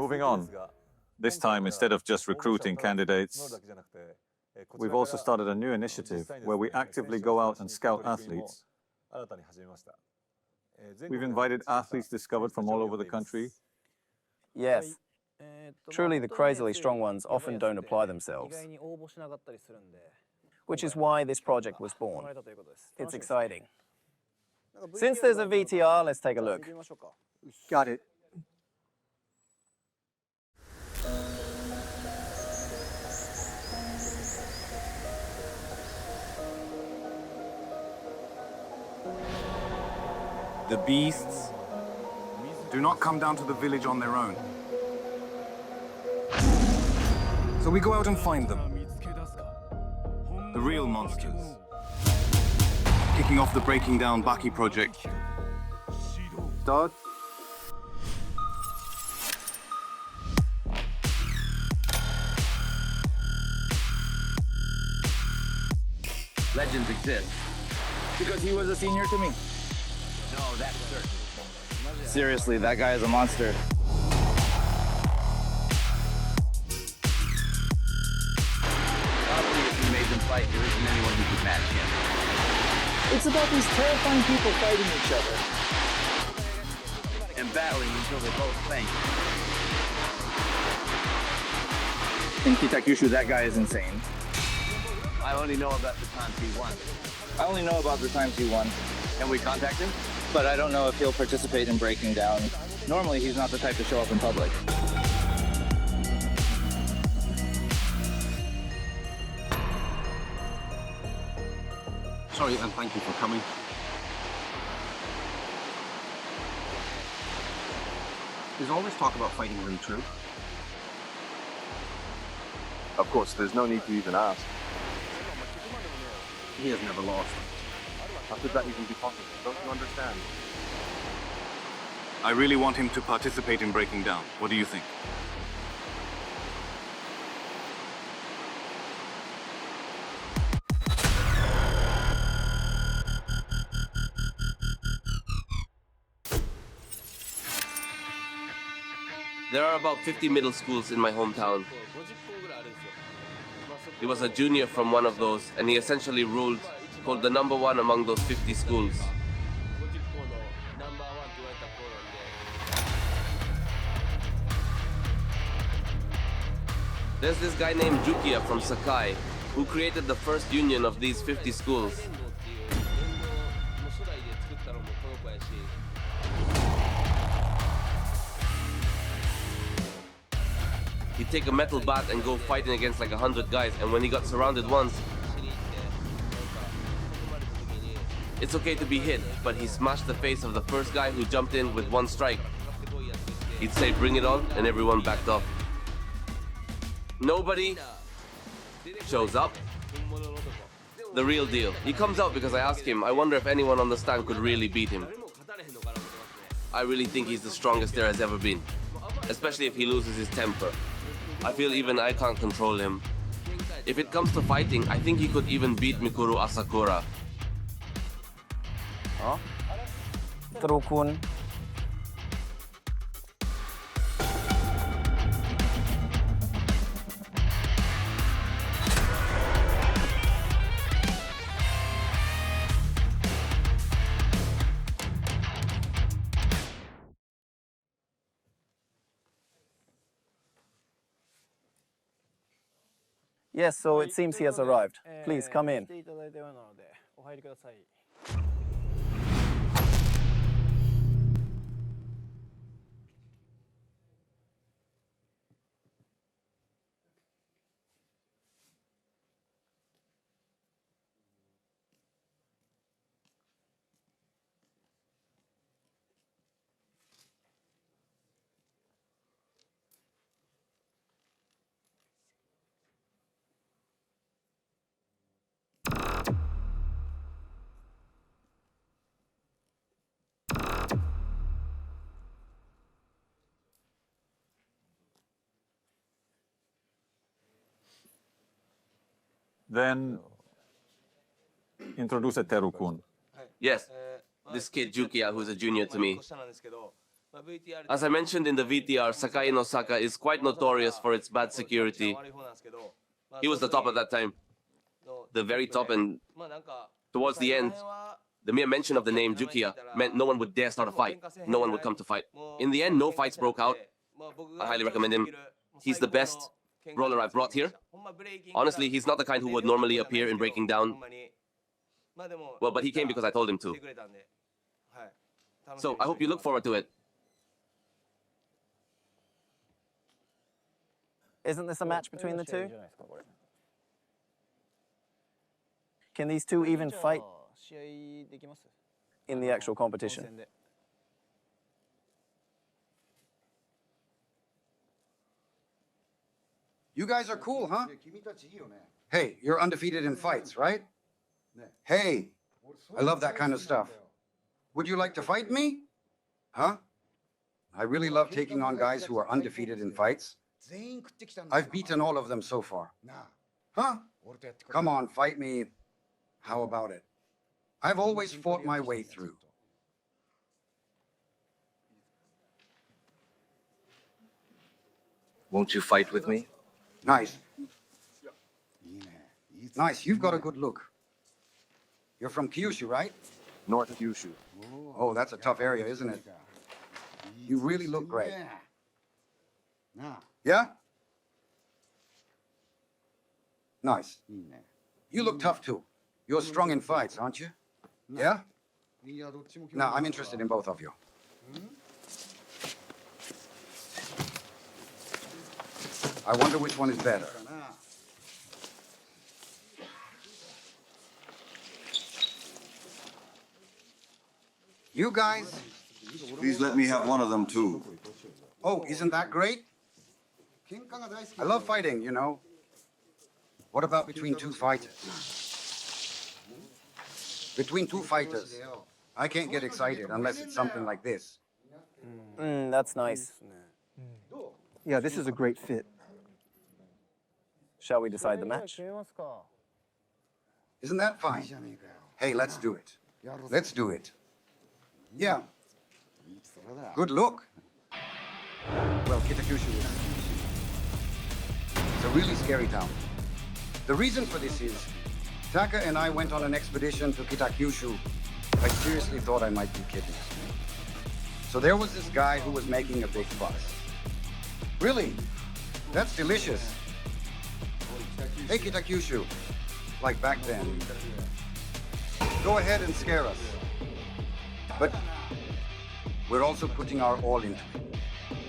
Moving on. This time, instead of just recruiting candidates, we've also started a new initiative where we actively go out and scout athletes. We've invited athletes discovered from all over the country. Yes. Truly, the crazily strong ones often don't apply themselves, which is why this project was born. It's exciting. Since there's a VTR, let's take a look. Got it. The beasts do not come down to the village on their own. So we go out and find them. The real monsters. Kicking off the Breaking Down Baki project. Start. Legends exist. Because he was a senior to me. No, that's certain. Seriously, that guy is a monster. Probably if you made them fight, there isn't anyone who could match him. It's about these terrifying people fighting each other. And battling until they both faint. In Kitakyushu, that guy is insane. I only know about the times he won. Can we contact him? But I don't know if he'll participate in Breaking Down. Normally, he's not the type to show up in public. Sorry, and thank you for coming. Is all this talk about fighting really true? Of course, there's no need to even ask. He has never lost. How could that even be possible? Don't you understand? I really want him to participate in Breaking Down. What do you think? There are about 50 middle schools in my hometown. He was a junior from one of those, and he essentially ruled, called the #1 among those 50 schools. There's this guy named Jukia from Sakai, who created the first union of these 50 schools. He'd take a metal bat and go fighting against like 100 guys, and when he got surrounded once, it's okay to be hit, but he smashed the face of the first guy who jumped in with one strike. He'd say, "Bring it on," and everyone backed off. Nobody shows up. The real deal. He comes out because I asked him, I wonder if anyone on the stand could really beat him. I really think he's the strongest there has ever been, especially if he loses his temper. I feel even I can't control him. If it comes to fighting, I think he could even beat Mikuru Asakura. Huh? Trukun. Yes, so it seems he has arrived. Please, come in. Then introduce Teru-kun. Yes, this kid Jukia, who's a junior to me. As I mentioned in the VTR, Sakai no Saka is quite notorious for its bad security. He was the top at that time. The very top, and towards the end, the mere mention of the name Jukiya meant no one would dare start a fight. No one would come to fight. In the end, no fights broke out. I highly recommend him. He's the best roller I've brought here. Honestly, he's not the kind who would normally appear in Breaking Down. Well, but he came because I told him to. So I hope you look forward to it. Isn't this a match between the two? Can these two even fight in the actual competition? You guys are cool, huh? Hey, you're undefeated in fights, right? Hey, I love that kind of stuff. Would you like to fight me? Huh? I really love taking on guys who are undefeated in fights. I've beaten all of them so far. Huh? Come on, fight me. How about it? I've always fought my way through. Won't you fight with me? Nice. Nice, you've got a good look. You're from Kyushu, right? North Kyushu. Oh, that's a tough area, isn't it? You really look great. Yeah? Nice. You look tough too. You're strong in fights, aren't you? Yeah? Now, I'm interested in both of you. I wonder which one is better. You guys? Please let me have one of them too. Oh, isn't that great? I love fighting, you know. What about between two fighters? Between two fighters, I can't get excited unless it's something like this. That's nice. Yeah, this is a great fit. Shall we decide the match? Isn't that fine? Hey, let's do it. Let's do it. Yeah. Good look. Well, Kitakyushu is... It's a really scary town. The reason for this is, Taka and I went on an expedition to Kitakyushu. I seriously thought I might be kidnapped. So there was this guy who was making a big fuss. Really? That's delicious. Hey, Kitakyushu. Like back then. Go ahead and scare us. But we're also putting our all into it.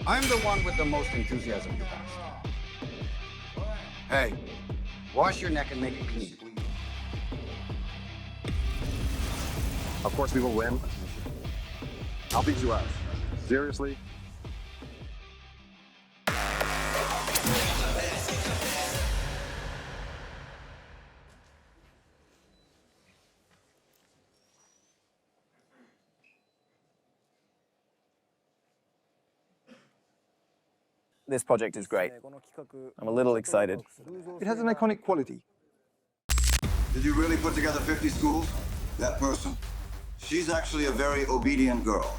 I'm the one with the most enthusiasm, you guys. Hey, wash your neck and make it clean. Of course we will win. I'll beat you out. Seriously? This project is great. I'm a little excited. It has an iconic quality. Did you really put together 50 schools? That person? She's actually a very obedient girl.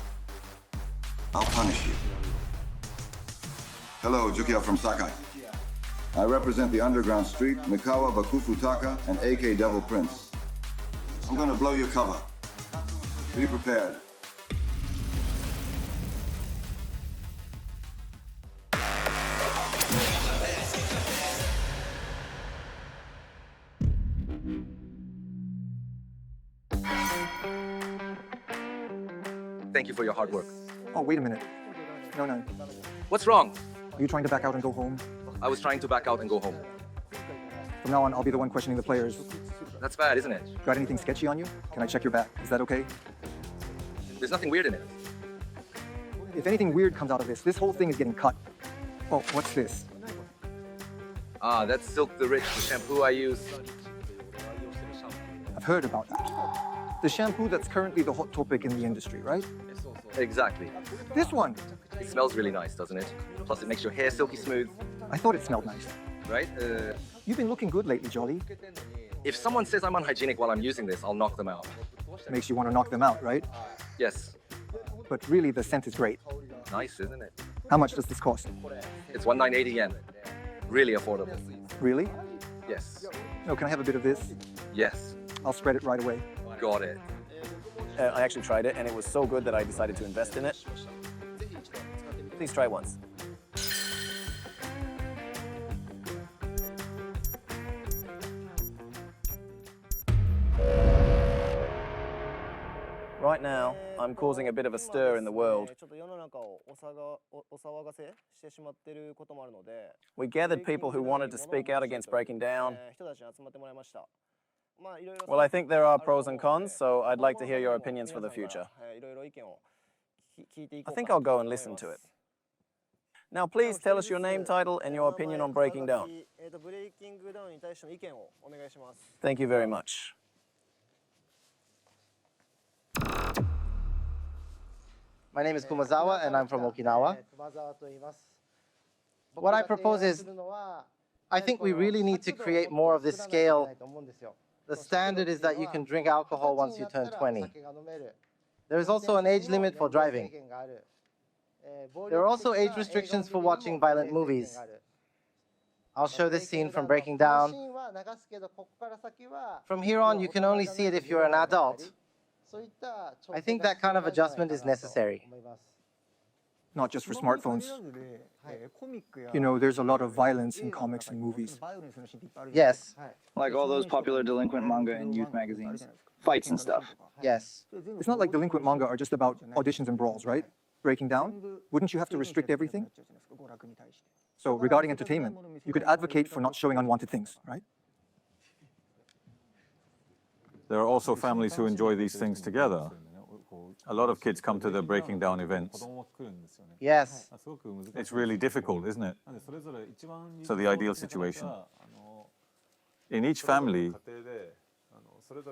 I'll punish you. Hello, Jukiya from Sakai. I represent the underground street, Mikawa Bakufutaka, and AK Devil Prince. I'm gonna blow your cover. Be prepared. Thank you for your hard work. Oh, wait a minute. No. What's wrong? Are you trying to back out and go home? I was trying to back out and go home. From now on, I'll be the one questioning the players. That's bad, isn't it? Got anything sketchy on you? Can I check your back? Is that okay? There's nothing weird in it. If anything weird comes out of this whole thing is getting cut. Oh, what's this? Ah, that's Silk the Rich, the shampoo I use. I've heard about that. The shampoo that's currently the hot topic in the industry, right? Exactly. This one! It smells really nice, doesn't it? Plus it makes your hair silky smooth, I thought it smelled nice. right? You've been looking good lately, Jolly. If someone says I'm unhygienic while I'm using this, I'll knock them out. Makes you want to knock them out, right? Yes. But really, the scent is great. Nice, isn't it? How much does this cost? It's 1980 yen. Really affordable. Really? Yes. No, can I have a bit of this? Yes. I'll spread it right away. Got it. I actually tried it, and it was so good that I decided to invest in it. Please try once. Right now, I'm causing a bit of a stir in the world. We gathered people who wanted to speak out against Breaking Down. Well, I think there are pros and cons, so I'd like to hear your opinions for the future. I think I'll go and listen to it. Now, please tell us your name, title, and your opinion on Breaking Down. Thank you very much. My name is Kumazawa, and I'm from Okinawa. What I propose is, I think we really need to create more of this scale. The standard is that you can drink alcohol once you turn 20. There is also an age limit for driving. There are also age restrictions for watching violent movies. I'll show this scene from Breaking Down. From here on, you can only see it if you're an adult. I think that kind of adjustment is necessary. Not just for smartphones. You know, there's a lot of violence in comics and movies. Yes. Like all those popular delinquent manga and youth magazines. Fights and stuff. Yes. It's not like delinquent manga are just about auditions and brawls, right? Breaking Down, wouldn't you have to restrict everything? So regarding entertainment, you could advocate for not showing unwanted things, right? There are also families who enjoy these things together. A lot of kids come to the Breaking Down events. Yes. It's really difficult, isn't it? So the ideal situation in each family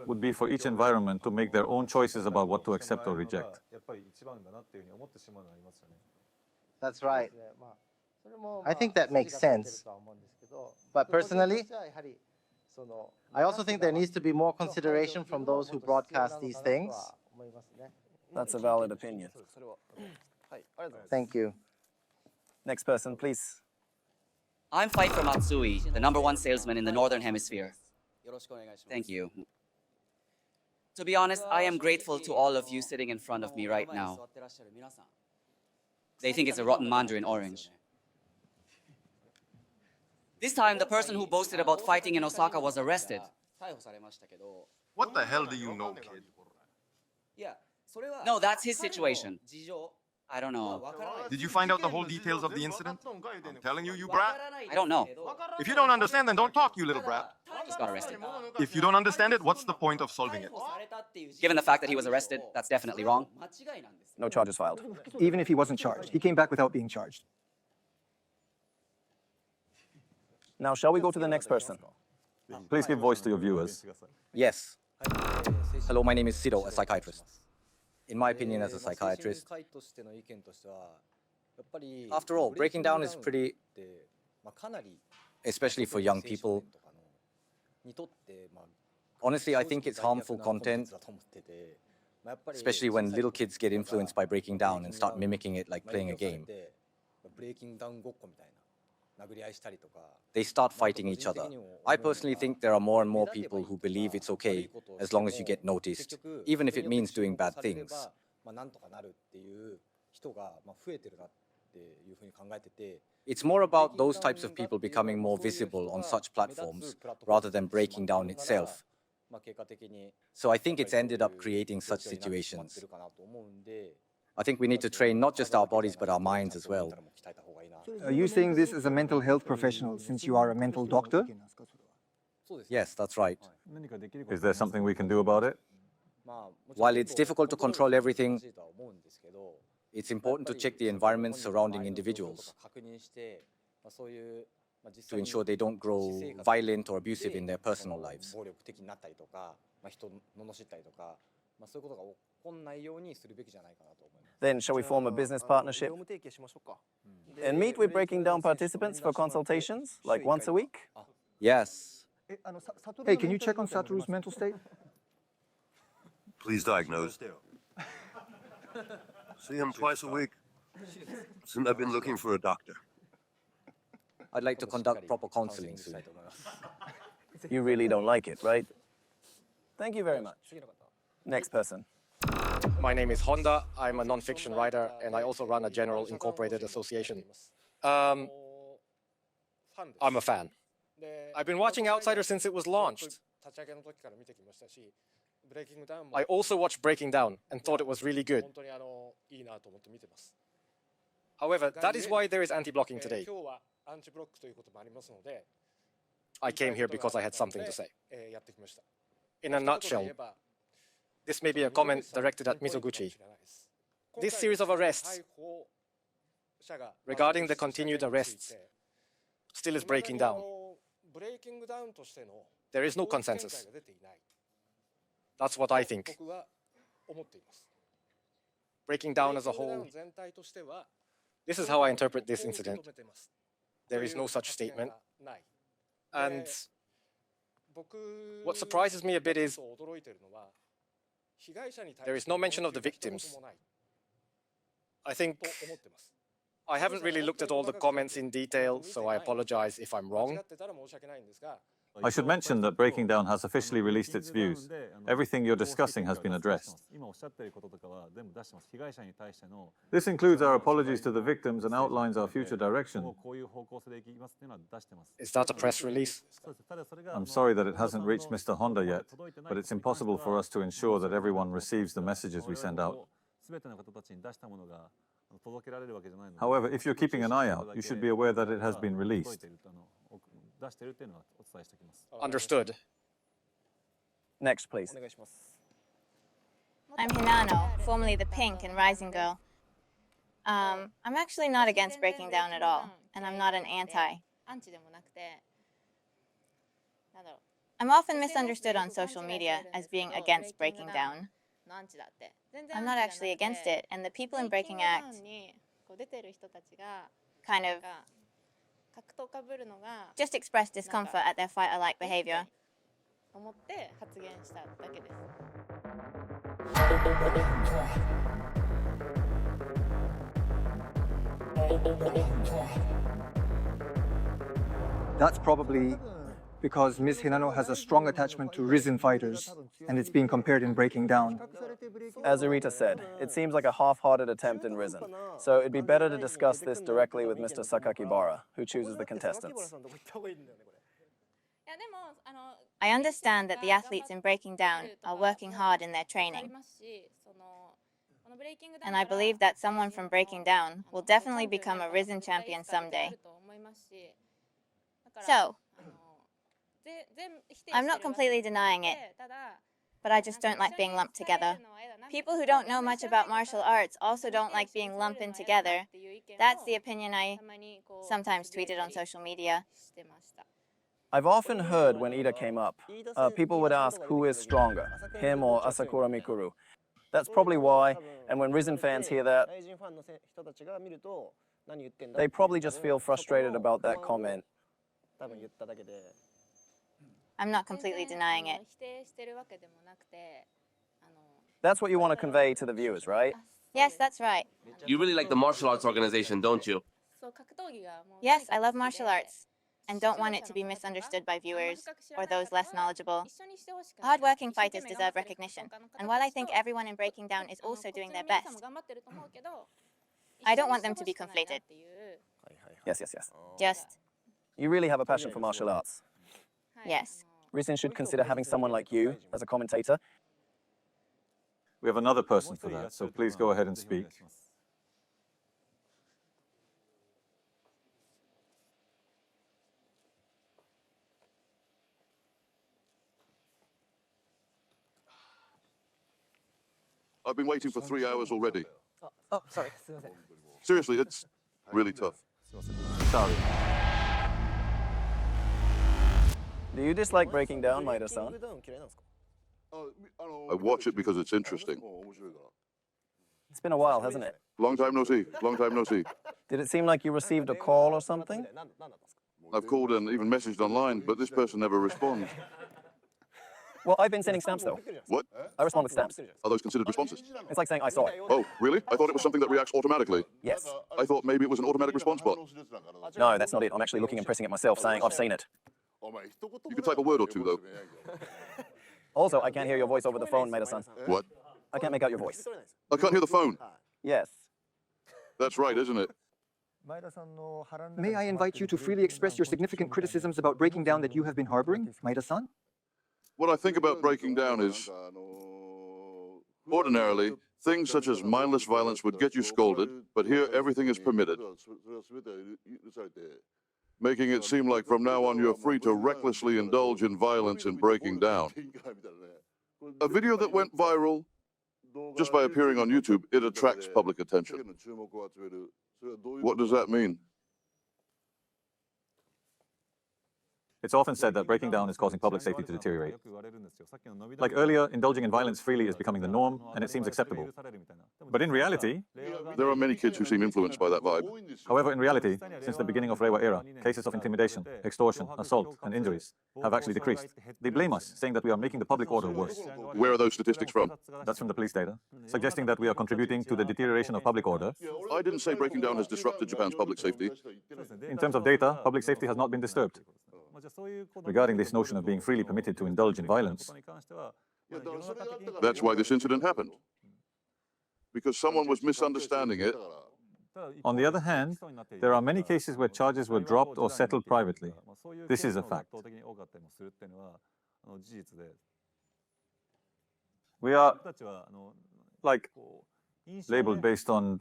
would be for each environment to make their own choices about what to accept or reject. That's right. I think that makes sense. But personally, I also think there needs to be more consideration from those who broadcast these things. That's a valid opinion. Thank you. Next person, please. I'm Fight for Matsui, the #1 salesman in the Northern Hemisphere. Thank you. To be honest, I am grateful to all of you sitting in front of me right now. They think it's a rotten mandarin orange. This time, the person who boasted about fighting in Osaka was arrested. What the hell do you know, kid? No, that's his situation. I don't know. Did you find out the whole details of the incident? I'm telling you, you brat. I don't know. If you don't understand, then don't talk, you little brat. Just got arrested. If you don't understand it, what's the point of solving it? Given the fact that he was arrested, that's definitely wrong. No charges filed. Even if he wasn't charged, he came back without being charged. Now, shall we go to the next person? Please give voice to your viewers. Yes. Hello, my name is Sido, a psychiatrist. In my opinion as a psychiatrist, after all, Breaking Down is pretty, especially for young people. Honestly, I think it's harmful content, especially when little kids get influenced by Breaking Down and start mimicking it like playing a game. They start fighting each other. I personally think there are more and more people who believe it's okay as long as you get noticed, even if it means doing bad things. It's more about those types of people becoming more visible on such platforms rather than Breaking Down itself. So I think it's ended up creating such situations. I think we need to train not just our bodies but our minds as well. Are you saying this as a mental health professional since you are a mental doctor? Yes, that's right. Is there something we can do about it? While it's difficult to control everything, it's important to check the environment surrounding individuals to ensure they don't grow violent or abusive in their personal lives. Then, shall we form a business partnership? And meet with Breaking Down participants for consultations, like once a week? Yes. Hey, can you check on Satoru's mental state? Please diagnose. See him twice a week. Soon I've been looking for a doctor. I'd like to conduct proper counseling soon. You really don't like it, right? Thank you very much. Next person. My name is Honda. I'm a non-fiction writer, and I also run a General Incorporated association. I'm a fan. I've been watching Outsider since it was launched. I also watched Breaking Down and thought it was really good. However, that is why there is anti-blocking today. I came here because I had something to say. In a nutshell, this may be a comment directed at Mizoguchi. This series of arrests, regarding the continued arrests, still is breaking down. There is no consensus. That's what I think. Breaking down as a whole, this is how I interpret this incident. There is no such statement. And what surprises me a bit is there is no mention of the victims. I think I haven't really looked at all the comments in detail, so I apologize if I'm wrong. I should mention that Breaking Down has officially released its views. Everything you're discussing has been addressed. This includes our apologies to the victims and outlines our future direction. Is that a press release? I'm sorry that it hasn't reached Mr. Honda yet, but it's impossible for us to ensure that everyone receives the messages we send out. However, if you're keeping an eye out, you should be aware that it has been released. Understood. Next, please. I'm Hinano, formerly the Pink in Rising Girl. I'm actually not against Breaking Down at all, and I'm not an anti. I'm often misunderstood on social media as being against Breaking Down. I'm not actually against it, and the people in Breaking Act kind of just express discomfort at their fighter-like behavior. That's probably because Ms. Hinano has a strong attachment to risen fighters, and it's being compared in Breaking Down. As Arita said, it seems like a half-hearted attempt in Risen, so it'd be better to discuss this directly with Mr. Sakakibara, who chooses the contestants. I understand that the athletes in Breaking Down are working hard in their training. And I believe that someone from Breaking Down will definitely become a Risen champion someday. So, I'm not completely denying it, but I just don't like being lumped together. People who don't know much about martial arts also don't like being lumped in together. That's the opinion I sometimes tweeted on social media. I've often heard when Ida came up, people would ask who is stronger, him or Asakura Mikuru. That's probably why, and when Risen fans hear that, they probably just feel frustrated about that comment. I'm not completely denying it. That's what you want to convey to the viewers, right? Yes, that's right. You really like the martial arts organization, don't you? Yes, I love martial arts, and don't want it to be misunderstood by viewers or those less knowledgeable. Hard-working fighters deserve recognition, and while I think everyone in Breaking Down is also doing their best, I don't want them to be conflated. Yes. Just, You really have a passion for martial arts. yes. Risen should consider having someone like you as a commentator. We have another person for that, so please go ahead and speak. I've been waiting for 3 hours already. Oh, sorry. Seriously, it's really tough. Sorry. Do you dislike Breaking Down, Maeda-san? I watch it because it's interesting. It's been a while, hasn't it? Long time no see. Long time no see. Did it seem like you received a call or something? I've called and even messaged online, but this person never responds. Well, I've been sending stamps, though. What? I respond with stamps. Are those considered responses? It's like saying, I saw it. Oh, really? I thought it was something that reacts automatically. Yes. I thought maybe it was an automatic response bot. No, that's not it. I'm actually looking and pressing it myself, saying I've seen it. You can type a word or two, though. Also, I can't hear your voice over the phone, Maeda-san. What? I can't make out your voice. I can't hear the phone. Yes. That's right, isn't it? May I invite you to freely express your significant criticisms about Breaking Down that you have been harboring, Maeda-san? What I think about Breaking Down is, ordinarily, things such as mindless violence would get you scolded, but here everything is permitted, making it seem like from now on you're free to recklessly indulge in violence in Breaking Down. A video that went viral, just by appearing on YouTube, it attracts public attention. What does that mean? It's often said that breaking down is causing public safety to deteriorate. Like earlier, indulging in violence freely is becoming the norm, and it seems acceptable. But in reality, there are many kids who seem influenced by that vibe. However, in reality, since the beginning of Reiwa era, cases of intimidation, extortion, assault, and injuries have actually decreased. They blame us, saying that we are making the public order worse. Where are those statistics from? That's from the police data, suggesting that we are contributing to the deterioration of public order. I didn't say Breaking Down has disrupted Japan's public safety. In terms of data, public safety has not been disturbed. Regarding this notion of being freely permitted to indulge in violence, that's why this incident happened. Because someone was misunderstanding it. On the other hand, there are many cases where charges were dropped or settled privately. This is a fact. We are, like, labeled based on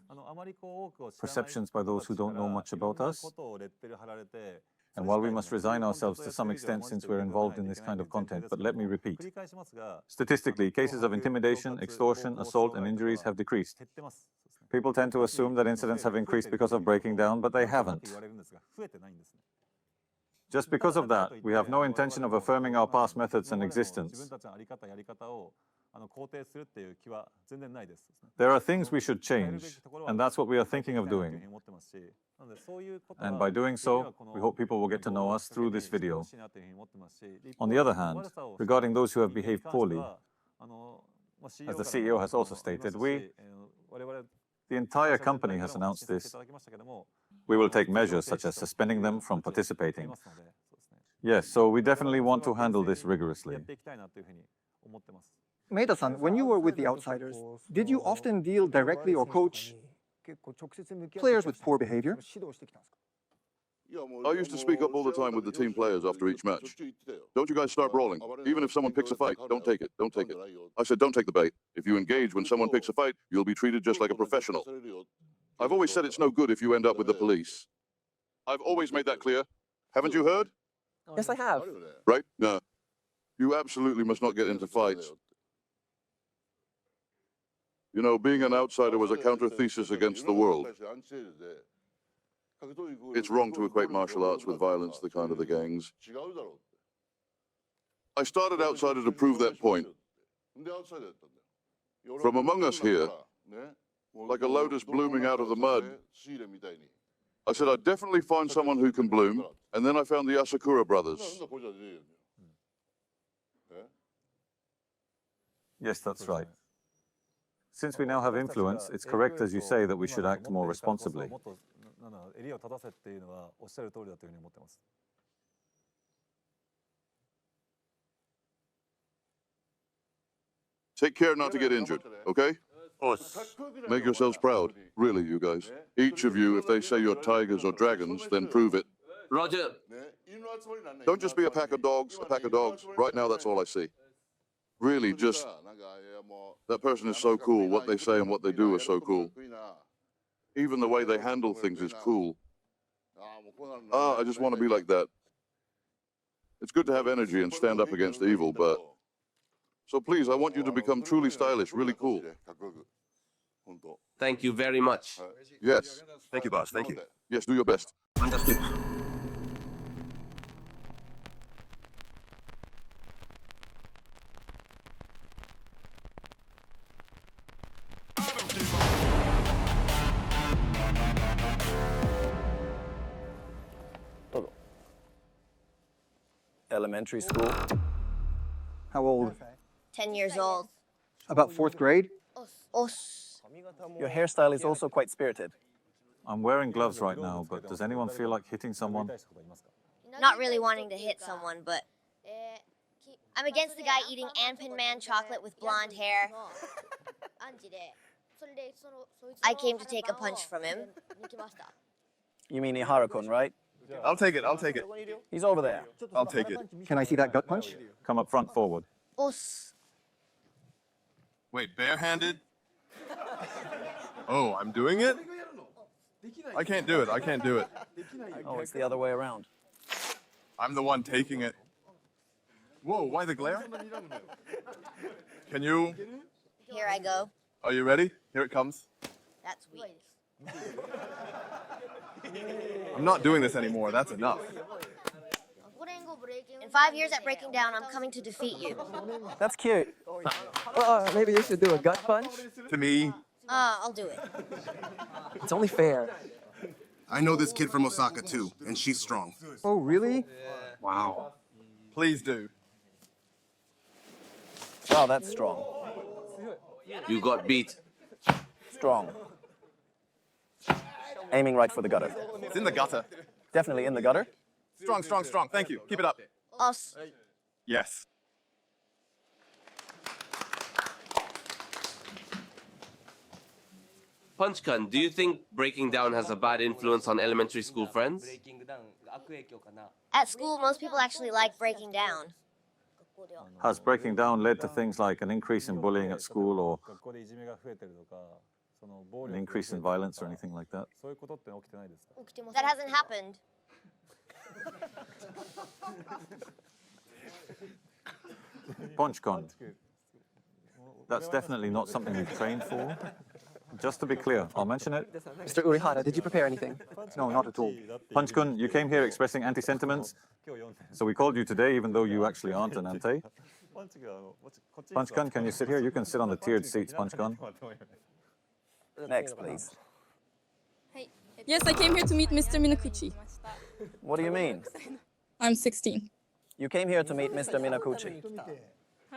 perceptions by those who don't know much about us. And while we must resign ourselves to some extent since we're involved in this kind of content, but let me repeat. Statistically, cases of intimidation, extortion, assault, and injuries have decreased. People tend to assume that incidents have increased because of Breaking Down, but they haven't. Just because of that, we have no intention of affirming our past methods and existence. There are things we should change, and that's what we are thinking of doing. And by doing so, we hope people will get to know us through this video. On the other hand, regarding those who have behaved poorly, as the CEO has also stated, the entire company has announced this. We will take measures such as suspending them from participating. Yes, so we definitely want to handle this rigorously. Maeda-san, when you were with the outsiders, did you often deal directly or coach players with poor behavior? I used to speak up all the time with the team players after each match. Don't you guys start brawling. Even if someone picks a fight, don't take it, don't take it. I said don't take the bait. If you engage when someone picks a fight, you'll be treated just like a professional. I've always said it's no good if you end up with the police. I've always made that clear. Haven't you heard? Yes, I have. Right? No. You absolutely must not get into fights. You know, being an outsider was a counter-thesis against the world. It's wrong to equate martial arts with violence, the kind of the gangs. I started outsider to prove that point. From among us here, like a lotus blooming out of the mud, I said I'd definitely find someone who can bloom, and then I found the Asakura brothers. Yes, that's right. Since we now have influence, it's correct, as you say, that we should act more responsibly. Take care not to get injured, okay? Make yourselves proud, really, you guys. Each of you, if they say you're tigers or dragons, then prove it. Roger. Don't just be a pack of dogs, Right now, that's all I see. Really, just, that person is so cool. What they say and what they do are so cool. Even the way they handle things is cool. I just want to be like that. It's good to have energy and stand up against evil, but... So please, I want you to become truly stylish, really cool. Thank you very much. Yes. Thank you, boss. Thank you. Yes, do your best. Understood. Elementary school. How old? 10 years old. About 4th grade? Your hairstyle is also quite spirited. I'm wearing gloves right now, but does anyone feel like hitting someone? Not really wanting to hit someone, but I'm against the guy eating Anpin Man chocolate with blonde hair. I came to take a punch from him. You mean Ihara-kun, right? I'll take it, I'll take it. He's over there. I'll take it. Can I see that gut punch? Come up front forward. Os. Wait, barehanded? Oh, I'm doing it? I can't do it, I can't do it. Oh, it's the other way around. I'm the one taking it. Whoa, why the glare? Can you? Here I go. Are you ready? Here it comes. That's weak. I'm not doing this anymore, that's enough. In 5 years at Breaking Down, I'm coming to defeat you. That's cute. Maybe you should do a gut punch? To me, I'll do it. It's only fair. I know this kid from Osaka too, and she's strong. Oh, really? wow. Please do. Wow, that's strong. You got beat. Strong. Aiming right for the gutter. It's in the gutter. Definitely in the gutter. Strong, strong, strong. Thank you. Keep it up. Os. Yes. Punch-kun, do you think Breaking Down has a bad influence on elementary school friends? At school, most people actually like Breaking Down. Has breaking down led to things like an increase in bullying at school or an increase in violence or anything like that? That hasn't happened. Punch-kun. That's definitely not something we've trained for. Just to be clear, I'll mention it. Mr. Urihara, did you prepare anything? No, not at all. Punch-kun, you came here expressing anti-sentiments, so we called you today even though you actually aren't an anti. Punch-kun, can you sit here? You can sit on the tiered seats, Punch-kun. Next, please. Yes, I came here to meet Mr. Minakuchi. What do you mean? I'm 16. You came here to meet Mr. Minakuchi.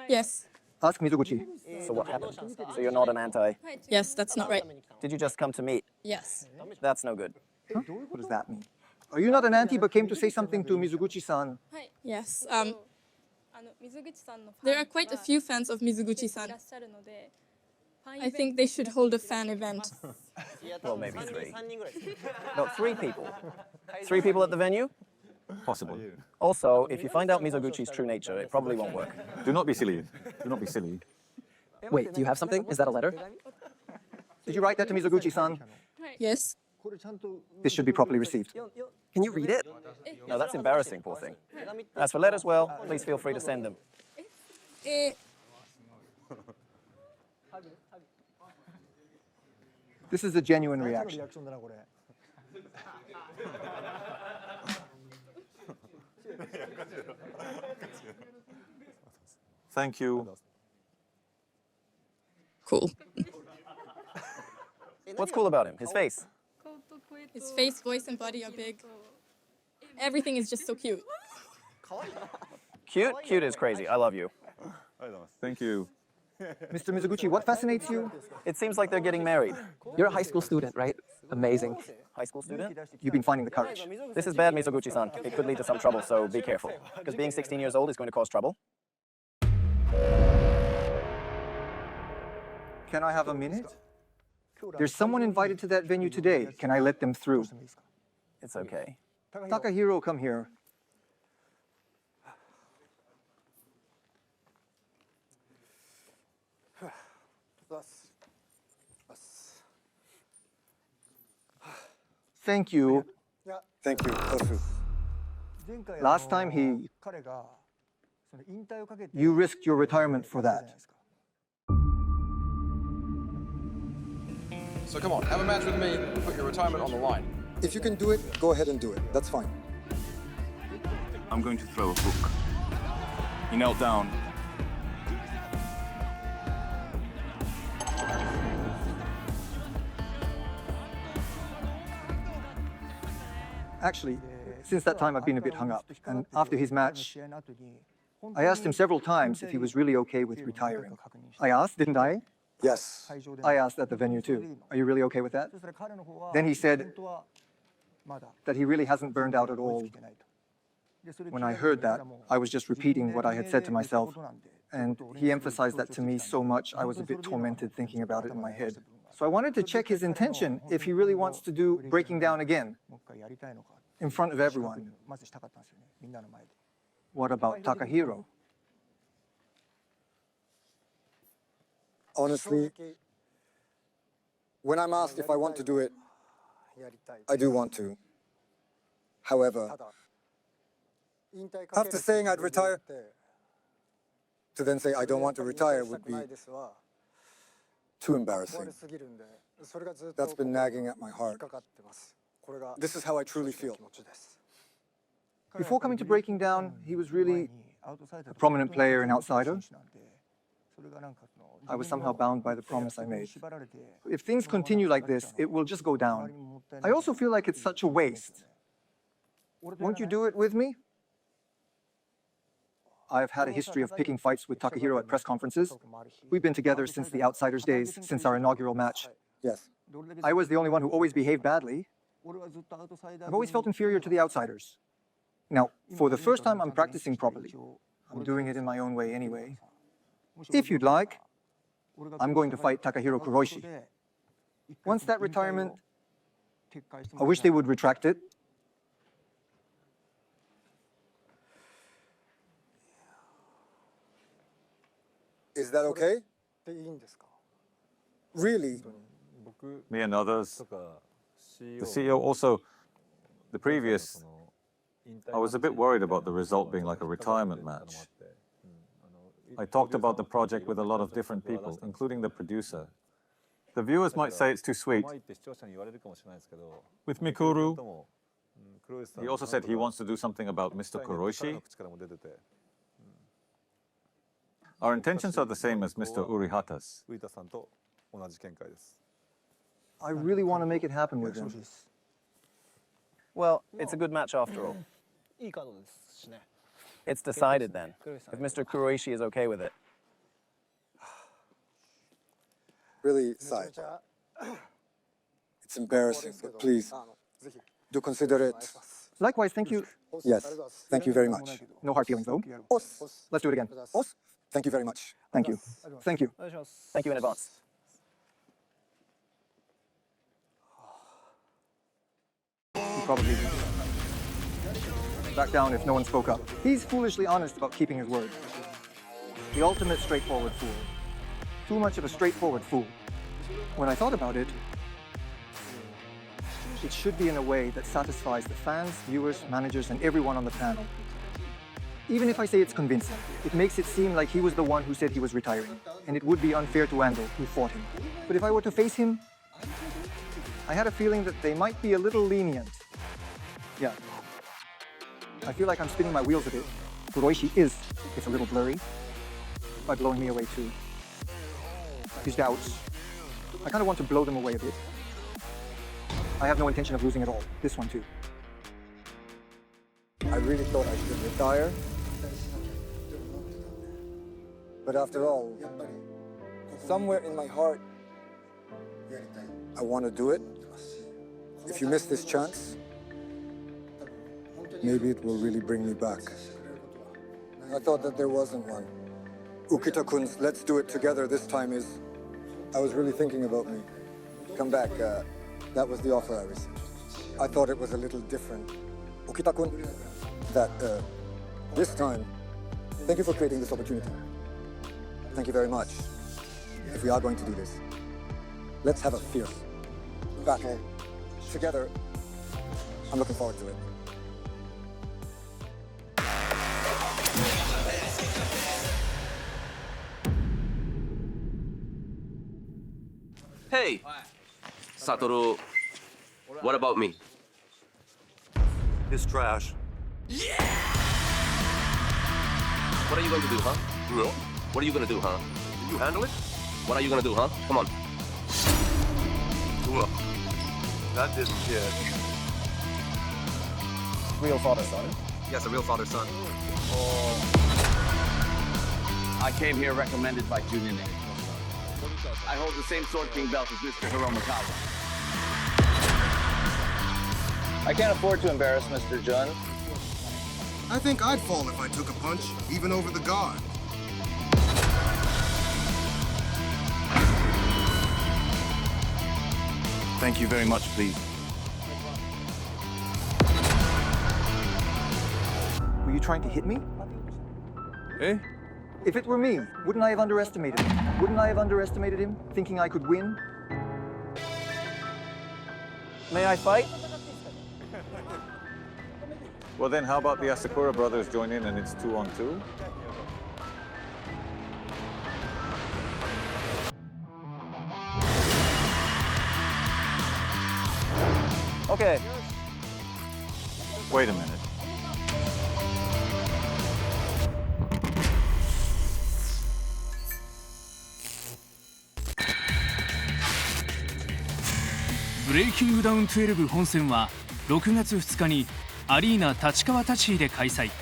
Yes. Ask Mizuguchi. So what happened? So you're not an anti? Yes, that's not right. Did you just come to meet? Yes. That's no good. Huh? What does that mean? Are you not an anti but came to say something to Mizuguchi-san? Yes. There are quite a few fans of Mizuguchi-san. I think they should hold a fan event. Well, maybe 3. No, 3 people. 3 people at the venue? Possible. Also, if you find out Mizoguchi's true nature, it probably won't work. Do not be silly. Do not be silly. Wait, do you have something? Is that a letter? Did you write that to Mizuguchi-san? Yes. This should be properly received. Can you read it? No, that's embarrassing, poor thing. As for letters, well, please feel free to send them. This is a genuine reaction. Thank you. Cool. What's cool about him? His face? His face, voice, and body are big. Everything is just so cute. Cute? Cute is crazy. I love you. Thank you. Mr. Mizuguchi, what fascinates you? It seems like they're getting married. You're a high school student, right? Amazing. High school student? You've been finding the courage. This is bad, Mizoguchi-san. It could lead to some trouble, so be careful. Because being 16 years old is going to cause trouble. Can I have a minute? There's someone invited to that venue today. Can I let them through? It's okay. Takahiro, come here. Thank you. Thank you. Last time you risked your retirement for that. So come on, have a match with me, put your retirement on the line. If you can do it, go ahead and do it. That's fine. I'm going to throw a hook. He knelt down. Actually, since that time I've been a bit hung up. And after his match, I asked him several times if he was really okay with retiring. I asked, didn't I? Yes. I asked at the venue too. Are you really okay with that? Then he said that he really hasn't burned out at all. When I heard that, I was just repeating what I had said to myself, and he emphasized that to me so much I was a bit tormented thinking about it in my head. So I wanted to check his intention if he really wants to do Breaking Down again, in front of everyone. What about Takahiro? Honestly, when I'm asked if I want to do it, I do want to. However, after saying I'd retire, to then say I don't want to retire would be too embarrassing. That's been nagging at my heart. This is how I truly feel. Before coming to Breaking Down, he was really a prominent player and outsider. I was somehow bound by the promise I made. If things continue like this, it will just go down. I also feel like it's such a waste. Won't you do it with me? I've had a history of picking fights with Takahiro at press conferences. We've been together since the Outsiders days, since our inaugural match. Yes. I was the only one who always behaved badly. I've always felt inferior to the Outsiders. Now, for the first time I'm practicing properly. I'm doing it in my own way anyway. If you'd like, I'm going to fight Takahiro Kuroishi. Once that retirement, I wish they would retract it. Is that okay? Really? Me and others. The CEO also, the previous, I was a bit worried about the result being like a retirement match. I talked about the project with a lot of different people, including the producer. The viewers might say it's too sweet. With Mikuru, he also said he wants to do something about Mr. Kuroishi. Our intentions are the same as Mr. Urihata's. I really want to make it happen with him. Well, it's a good match after all. It's decided then, if Mr. Kuroishi is okay with it. Really, Sai. It's embarrassing, but please, do consider it. Likewise, thank you. Yes, thank you very much. No hard feelings, though. Let's do it again. Thank you very much. Thank you. Thank you. Thank you in advance. He probably back down if no one spoke up. He's foolishly honest about keeping his word. The ultimate straightforward fool. Too much of a straightforward fool. When I thought about it, it should be in a way that satisfies the fans, viewers, managers, and everyone on the panel. Even if I say it's convincing, it makes it seem like he was the one who said he was retiring, and it would be unfair to Ando, who fought him. But if I were to face him, I had a feeling that they might be a little lenient. Yeah. I feel like I'm spinning my wheels a bit. Kuroishi is, it's a little blurry, by blowing me away too. His doubts, I kind of want to blow them away a bit. I have no intention of losing at all, this one too. I really thought I should retire. But after all, somewhere in my heart, I want to do it. If you miss this chance, maybe it will really bring me back. I thought that there wasn't one. Ukita-kun's "let's do it together this time" is, I was really thinking about me. Come back, that was the offer I received. I thought it was a little different. Ukita-kun, that this time, thank you for creating this opportunity. Thank you very much. If we are going to do this, let's have a fierce battle together. I'm looking forward to it. Hey, Satoru, what about me? It's trash. What are you going to do, huh? No. What are you going to do, huh? Can you handle it? What are you going to do, huh? Come on. Look, that didn't hit. Real father-son? Yes, a real father-son. I came here recommended by Junine. I hold the same sword king belt as Mr. Hiromikawa. I can't afford to embarrass Mr. Jun. I think I'd fall if I took a punch, even over the guard. Thank you very much, please. Were you trying to hit me? Eh? If it were me, wouldn't I have underestimated him? Wouldn't I have underestimated him, thinking I could win? May I fight? Well then, how about the Asakura brothers join in and it's 2-on-2? Okay. Wait a minute. BreakingDown12 本戦は6月2日にアリーナ立川立飛で開催。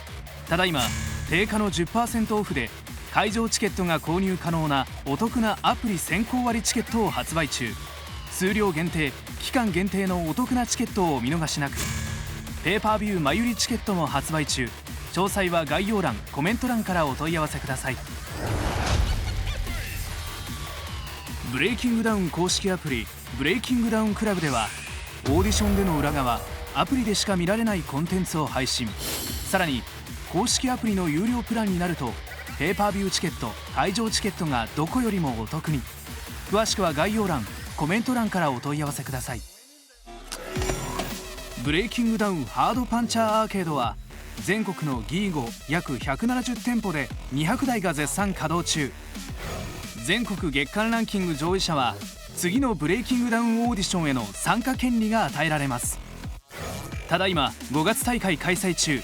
ただいま定価の 10% オフで会場チケットが購入可能なお得なアプリ先行割チケットを発売中。数量限定、期間限定のお得なチケットをお見逃しなく。ペーパービュー前売りチケットも発売中。詳細は概要欄、コメント欄からお問い合わせください。ブレイキングダウン公式アプリブレイキングダウンクラブではオーディションでの裏側、アプリでしか見られないコンテンツを配信。さらに公式アプリの有料プランになるとペーパービューチケット、会場チケットがどこよりもお得に。詳しくは概要欄、コメント欄からお問い合わせください。ブレイキングダウンハードパンチャーアーケードは全国のギーゴ約170店舗で200台が絶賛稼働中。全国月間ランキング上位者は次のブレイキングダウンオーディションへの参加権利が与えられます。ただいま5月大会開催中。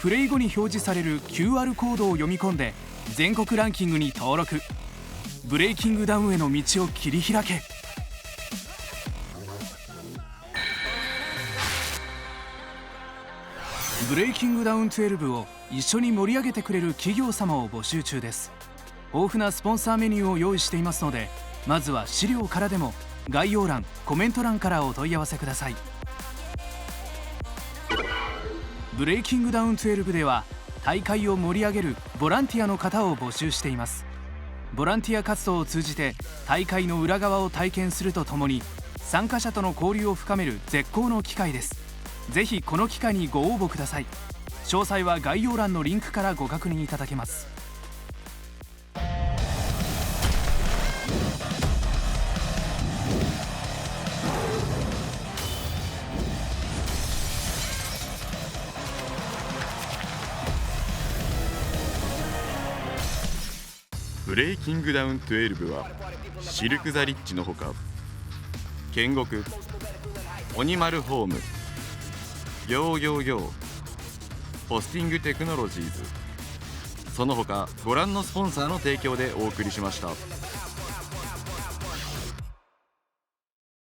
プレイ後に表示される QR コードを読み込んで全国ランキングに登録。ブレイキングダウンへの道を切り開け。ブレイキングダウン12を一緒に盛り上げてくれる企業様を募集中です。豊富なスポンサーメニューを用意していますので、まずは資料からでも概要欄、コメント欄からお問い合わせください。ブレイキングダウン12では大会を盛り上げるボランティアの方を募集しています。ボランティア活動を通じて大会の裏側を体験するとともに参加者との交流を深める絶好の機会です。ぜひこの機会にご応募ください。詳細は概要欄のリンクからご確認いただけます。ブレイキングダウン12はシルク・ザ・リッチのほか剣国、鬼丸ホーム、行行行、ポスティングテクノロジーズ、その他ご覧のスポンサーの提供でお送りしました。